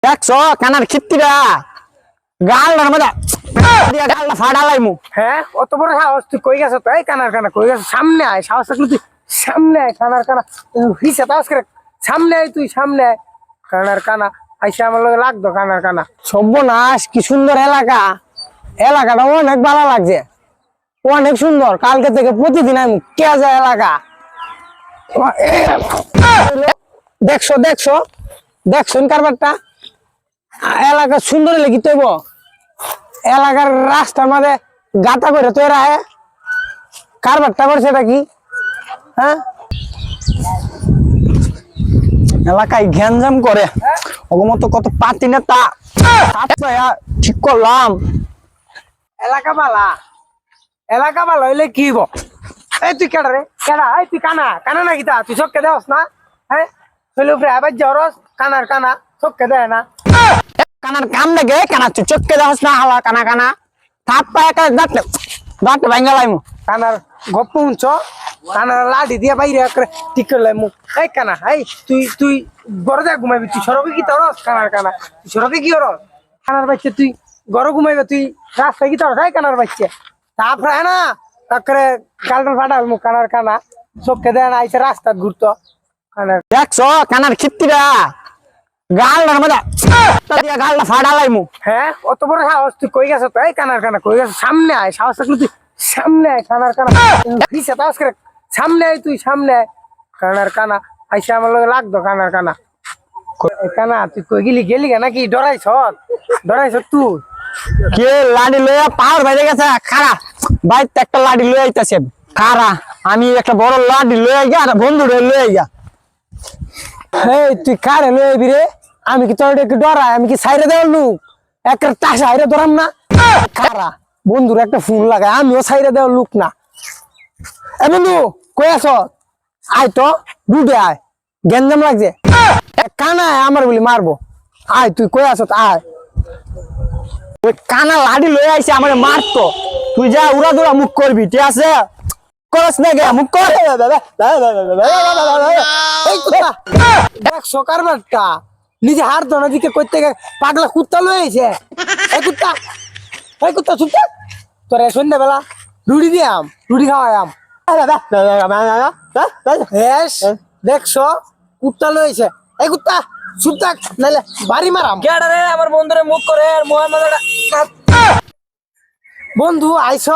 দেখছো কানার খিত্তিরা গালটার মধ্যে গালটা ফাটালাইমু। হ্যাঁ অত বড় সাহস তুই কই গেছ? এই কানার কানা কই গেছ? সামনে আয়, সাহস থাকলে তুই সামনে আয়। কানার কানা হিসে তাস করে সামনে আয়, তুই সামনে আয়। কানার কানা আইসা আমার লগে লাগতো। কানার কানা সর্বনাশ, কি সুন্দর এলাকা। এলাকাটা অনেক ভালো লাগছে, অনেক সুন্দর। কালকে থেকে প্রতিদিন আমি কে যায় এলাকা। দেখছো দেখছো দেখছো কারবারটা এলাকা সুন্দর লেগে তৈব। এলাকার রাস্তার মাঝে গাতা করে তৈরা হে কারবারটা করছে এটা কি? হ্যাঁ, এলাকায় ঘ্যানজাম করে মতো কত পাতি নেতা ঠিক করলাম। এলাকা বালা, এলাকা বালা হইলে কি হইব? এই তুই কেডা রে? কেডা? এই তুই কানা কানা নাকি তা? তুই চোখকে দেওস না? হ্যাঁ হইলে উপরে আবার জরস। কানার কানা চোখকে দেয় না। কানার কাম দেখে কানা তুই চোখকে দেওয়াস না। হালা কানা কানা থাপ পায় দাঁতলে দাঁতলে ভাঙ্গা লাইমু। কানার গপ্প শুনছ? কানার লাঠি দিয়ে বাইরে ঠিক করলে মুখ। এই কানা এই তুই তুই ঘরে যা ঘুমাইবি। তুই সড়কে কি তরস? কানার কানা তুই সড়কে কি করস? কানার বাচ্চা তুই ঘরে ঘুমাইবে, তুই রাস্তায় কি তরস? এই কানার বাচ্চা তারপরে হ্যাঁ না তারপরে গালটাল ফাটাল মুখ। কানার কানা চোখকে দেয় না, আইসে রাস্তা ঘুরতো। কানার দেখছো কানার খিত্তিরা গালটার মধ্যে গালটা ফাটালাইমু। হ্যাঁ অত বড় সাহস তুই কই গেছ? এই কানার কানা কই গেছ? সামনে আয়, সাহস থাকলে তুই সামনে আয়। কানার কানা হিসে তাস করে সামনে আয়, তুই সামনে আয়। কানার কানা আইসা আমার লগে লাগতো। কানার কানা কানা তুই কই গেলি? গেলি নাকি? ডরাইছ? ডরাইছ তুই? কে লাডি লইয়া পাওয়ার বাইরে গেছে? খারা বাইতে একটা লাডি লই আইতাছে। খারা আমি একটা বড় লাডি লই আইগা আর বন্ধু লই আইগা। এই তুই কারে লই আইবি রে? আমি কি তোর একটু ডরাই? আমি কি সাইরে দেওয়ার লোক? একটা টাসা হাইরে ধরাম না? খারা বন্ধুর একটা ফোন লাগায়, আমিও সাইরে দেওয়ার লোক না। এ বন্ধু কই আছ? আয় তো দুটে আয়, গেঞ্জাম লাগছে। কানা আমার বলি মারবো। আয় তুই কই আছ? আয়। ওই কানা লাডি লই আইছে আমারে মারতো। তুই যা উড়া দুরা মুখ করবি, ঠিক আছে? করস না গে মুখ কর। এই কুত্তা দেখছো কারবারটা? নিজে হার ধোনা দিকে করতে পাগলা কুত্তা লই আইছে। এই কুত্তা, এই কুত্তা চুপ থাক। তোরে সন্ধ্যাবেলা রুটি দিয়াম, রুটি খাওয়াইয়াম। দেখছো কুত্তা লই আইছে। এই কুত্তা চুপ থাক, নাইলে বাড়ি মারাম। কেডা রে আমার বন্ধুরে মুখ করে আর মোহাম্মদ বন্ধু আইস,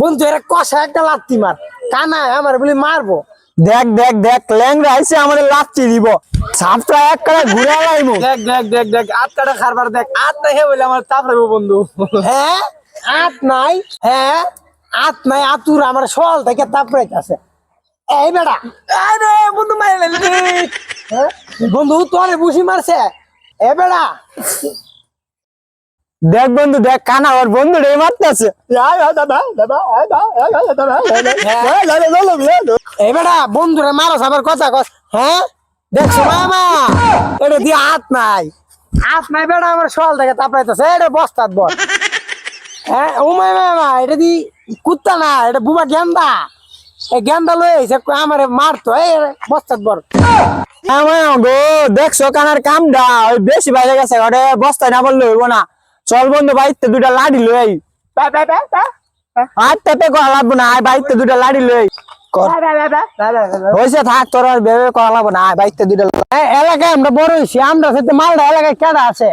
বন্ধু এরা কষা একটা লাত্তি মার। কানা আমার বলি মারবো। দেখ দেখ দেখ ল্যাংড়া আইছে আমাদের লাচ্ছি দিব। সাপটা এক করে ঘুরে লাইমু। দেখ দেখ দেখ দেখ আটটা খারবার দেখ। আট নাই বলে আমার তাপ রাখবো বন্ধু। হ্যাঁ আট নাই, হ্যাঁ আট নাই, আতুর আমার সল থেকে তাপ রাইতেছে। এই বেটা আরে বন্ধু মারলে বন্ধু তোরে বুঝি মারছে। এ বেটা দেখ বন্ধু দেখ কানা ওর বন্ধু রে মারতেছে। এই বেটা বন্ধুরে মারো আবার কথা কস। হ্যাঁ দেখছো মামা এটা দিয়ে হাত নাই, হাত নাই বেটা আমার সল থেকে তাপড়াইতেছে। এটা বস্তাত বল। হ্যাঁ ও মামা এটা দি কুত্তা না, এটা বুবা গেন্দা। এই গেন্দা লই আইছে আমারে মারতো। এই বস্তাত বল। গো দেখছো কানার কামটা ওই বেশি বাইরে গেছে। ওটা বস্তায় না বললে হইব না। চল বন্ধু বাইতে দুটা লাডি লই আর তেপে করা লাগবো না। বাইতে দুটা লাডি লই হয়েছে থাক, তোর আর ভেবে করা লাগবো না। বাইতে দুটা এলাকায় আমরা বড় হয়েছি, আমরা সাথে মালদা এলাকায় কেডা আছে?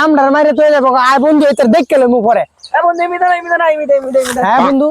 আমরা মাইরে তৈরি যাবো। আয় বন্ধু এটা দেখলে মুখ পরে। বন্ধু হ্যাঁ বন্ধু